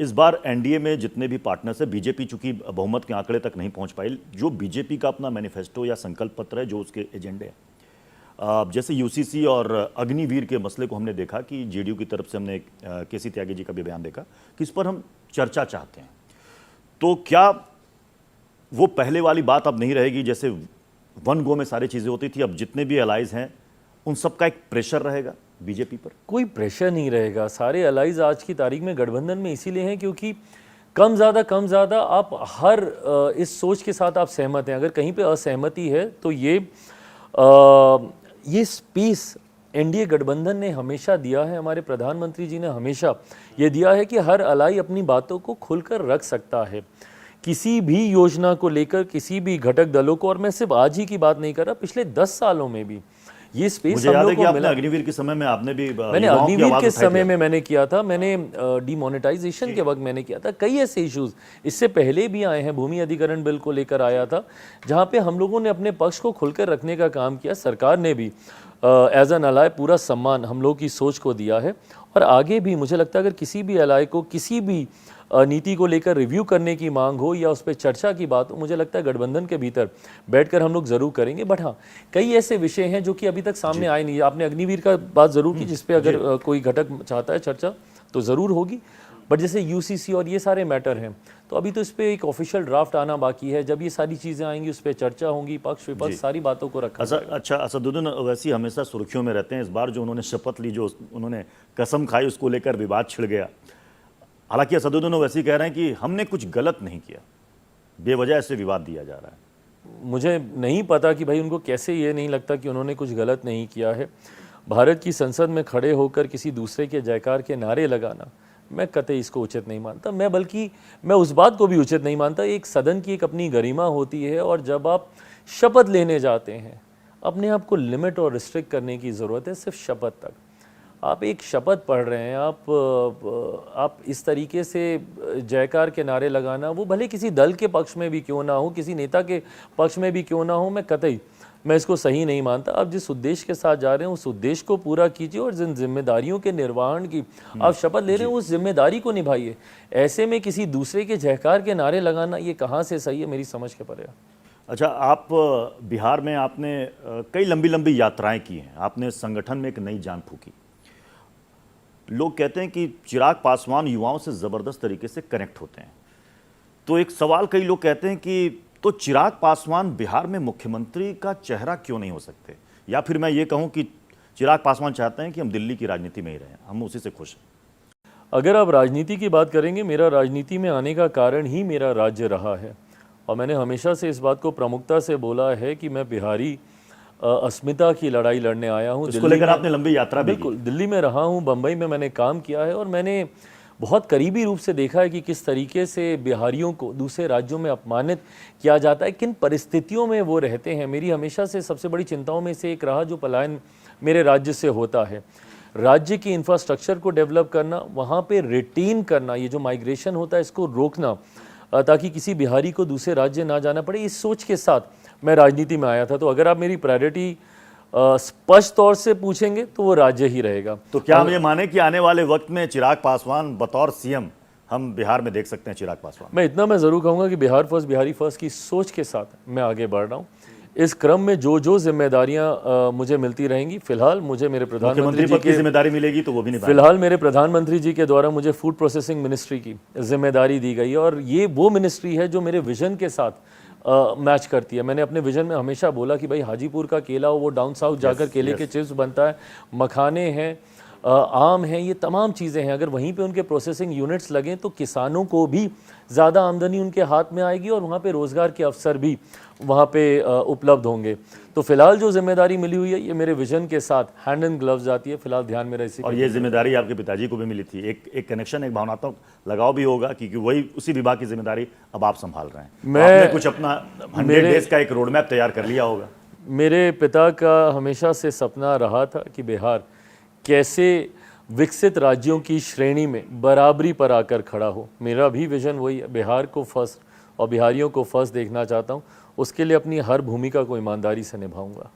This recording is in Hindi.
इस बार एनडीए में जितने भी पार्टनर्स है, बीजेपी चूंकि बहुमत के आंकड़े तक नहीं पहुंच पाई, जो बीजेपी का अपना मैनिफेस्टो या संकल्प पत्र है, जो उसके एजेंडे हैं, जैसे यूसीसी और अग्निवीर के मसले को हमने देखा कि जेडीयू की तरफ से हमने केसी त्यागी जी का भी बयान देखा कि इस पर हम चर्चा चाहते हैं। तो क्या वो पहले वाली बात अब नहीं रहेगी, जैसे वन गो में सारी चीज़ें होती थी, अब जितने भी अलाइज हैं उन सबका एक प्रेशर रहेगा बीजेपी पर? कोई प्रेशर नहीं रहेगा। सारे अलाइज आज की तारीख में गठबंधन में इसीलिए हैं क्योंकि कम ज़्यादा आप हर इस सोच के साथ आप सहमत हैं। अगर कहीं पे असहमति है तो ये स्पेस एनडीए गठबंधन ने हमेशा दिया है, हमारे प्रधानमंत्री जी ने हमेशा ये दिया है कि हर अलाई अपनी बातों को खुलकर रख सकता है किसी भी योजना को लेकर, किसी भी घटक दलों को। और मैं सिर्फ आज ही की बात नहीं कर रहा, पिछले 10 सालों में भी ये स्पेस हम लोग को मिला। अग्निवीर के समय में आपने भी, मैंने अग्निवीर के समय में मैंने किया था, मैंने डिमोनेटाइजेशन के वक्त मैंने किया था। कई ऐसे इश्यूज इससे पहले भी आए हैं, भूमि अधिग्रहण बिल को लेकर आया था, जहां पे हम लोगों ने अपने पक्ष को खुलकर रखने का काम किया। सरकार ने भी एज एन अलाय पूरा सम्मान हम लोग की सोच को दिया है। और आगे भी मुझे लगता है अगर किसी भी अलाय को किसी भी नीति को लेकर रिव्यू करने की मांग हो या उस पर चर्चा की बात हो, मुझे लगता है गठबंधन के भीतर बैठकर हम लोग जरूर करेंगे। बट हाँ, कई ऐसे विषय हैं जो कि अभी तक सामने आए नहीं। आपने अग्निवीर का बात जरूर की, जिसपे अगर कोई घटक चाहता है चर्चा तो जरूर होगी। बट जैसे यूसीसी और ये सारे मैटर हैं, तो अभी तो इस पर एक ऑफिशियल ड्राफ्ट आना बाकी है। जब ये सारी चीज़ें आएंगी उस पर चर्चा होंगी, पक्ष विपक्ष सारी बातों को रखा जाएगा। अच्छा, असदुद्दीन ओवैसी हमेशा सुर्खियों में रहते हैं। इस बार जो उन्होंने शपथ ली, जो उन्होंने कसम खाई, उसको लेकर विवाद छिड़ गया। हालांकि असदुद्दीन ओवैसी कह रहे हैं कि हमने कुछ गलत नहीं किया, बेवजह ऐसे विवाद दिया जा रहा है। मुझे नहीं पता कि भाई उनको कैसे ये नहीं लगता कि उन्होंने कुछ गलत नहीं किया है। भारत की संसद में खड़े होकर किसी दूसरे के जयकार के नारे लगाना, मैं कतई इसको उचित नहीं मानता। मैं उस बात को भी उचित नहीं मानता। एक सदन की एक अपनी गरिमा होती है, और जब आप शपथ लेने जाते हैं, अपने आप को लिमिट और रिस्ट्रिक्ट करने की ज़रूरत है। सिर्फ शपथ तक आप एक शपथ पढ़ रहे हैं, आप इस तरीके से जयकार के नारे लगाना, वो भले किसी दल के पक्ष में भी क्यों ना हो, किसी नेता के पक्ष में भी क्यों ना हो, मैं इसको सही नहीं मानता। आप जिस उद्देश्य के साथ जा रहे हैं उस उद्देश्य को पूरा कीजिए, और जिन जिम्मेदारियों के निर्वहन की आप शपथ ले रहे हैं उस जिम्मेदारी को निभाइए। ऐसे में किसी दूसरे के जयकार के नारे लगाना ये कहाँ से सही है, मेरी समझ के परे है। अच्छा, आप बिहार में आपने कई लंबी लंबी यात्राएं की हैं, आपने संगठन में एक नई जान फूकी। लोग कहते हैं कि चिराग पासवान युवाओं से ज़बरदस्त तरीके से कनेक्ट होते हैं। तो एक सवाल कई लोग कहते हैं कि तो चिराग पासवान बिहार में मुख्यमंत्री का चेहरा क्यों नहीं हो सकते? या फिर मैं ये कहूं कि चिराग पासवान चाहते हैं कि हम दिल्ली की राजनीति में ही रहें, हम उसी से खुश हैं। अगर आप राजनीति की बात करेंगे, मेरा राजनीति में आने का कारण ही मेरा राज्य रहा है, और मैंने हमेशा से इस बात को प्रमुखता से बोला है कि मैं बिहारी अस्मिता की लड़ाई लड़ने आया हूँ। इसको लेकर आपने लंबी यात्रा भी की। बिल्कुल, दिल्ली में रहा हूँ, बम्बई में मैंने काम किया है, और मैंने बहुत करीबी रूप से देखा है कि किस तरीके से बिहारियों को दूसरे राज्यों में अपमानित किया जाता है, किन परिस्थितियों में वो रहते हैं। मेरी हमेशा से सबसे बड़ी चिंताओं में से एक रहा जो पलायन मेरे राज्य से होता है। राज्य की इंफ्रास्ट्रक्चर को डेवलप करना, वहाँ पे रिटेन करना, ये जो माइग्रेशन होता है इसको रोकना, ताकि किसी बिहारी को दूसरे राज्य ना जाना पड़े, इस सोच के साथ मैं राजनीति में आया था। तो अगर आप मेरी प्रायोरिटी स्पष्ट तौर से पूछेंगे तो वो राज्य ही रहेगा। तो क्या हम ये माने कि आने वाले वक्त में चिराग पासवान बतौर सीएम हम बिहार में देख सकते हैं चिराग पासवान? मैं जरूर कहूँगा कि बिहार फर्स्ट, बिहारी फर्स्ट की सोच के साथ मैं आगे बढ़ रहा हूँ। इस क्रम में जो जिम्मेदारियां मुझे मिलती रहेंगी, फिलहाल मुझे मेरे प्रधानमंत्री जी की जिम्मेदारी मिलेगी तो वो भी नहीं, फिलहाल मेरे प्रधानमंत्री जी के द्वारा मुझे फूड प्रोसेसिंग मिनिस्ट्री की जिम्मेदारी दी गई है, और ये वो मिनिस्ट्री है जो मेरे विजन के साथ मैच करती है। मैंने अपने विजन में हमेशा बोला कि भाई हाजीपुर का केला हो, वो डाउन साउथ जाकर केले के चिप्स बनता है, मखाने हैं, आम हैं, ये तमाम चीज़ें हैं। अगर वहीं पे उनके प्रोसेसिंग यूनिट्स लगें तो किसानों को भी ज़्यादा आमदनी उनके हाथ में आएगी, और वहाँ पे रोज़गार के अवसर भी वहाँ पे उपलब्ध होंगे। तो फिलहाल जो जिम्मेदारी मिली हुई है ये मेरे विजन के साथ हैंड इन ग्लव्स जाती है। फिलहाल ध्यान मेरा इसी। और ये जिम्मेदारी आपके पिताजी को भी मिली थी, एक कनेक्शन, एक भावनात्मक लगाव भी होगा, क्योंकि वही उसी विभाग की जिम्मेदारी अब आप संभाल रहे हैं। आपने कुछ अपना 100 डेज का एक रोड मैप तैयार कर लिया होगा। मेरे पिता का हमेशा से सपना रहा था कि बिहार कैसे विकसित राज्यों की श्रेणी में बराबरी पर आकर खड़ा हो। मेरा भी विजन वही है, बिहार को फर्स्ट और बिहारियों को फर्स्ट देखना चाहता हूँ। उसके लिए अपनी हर भूमिका को ईमानदारी से निभाऊंगा।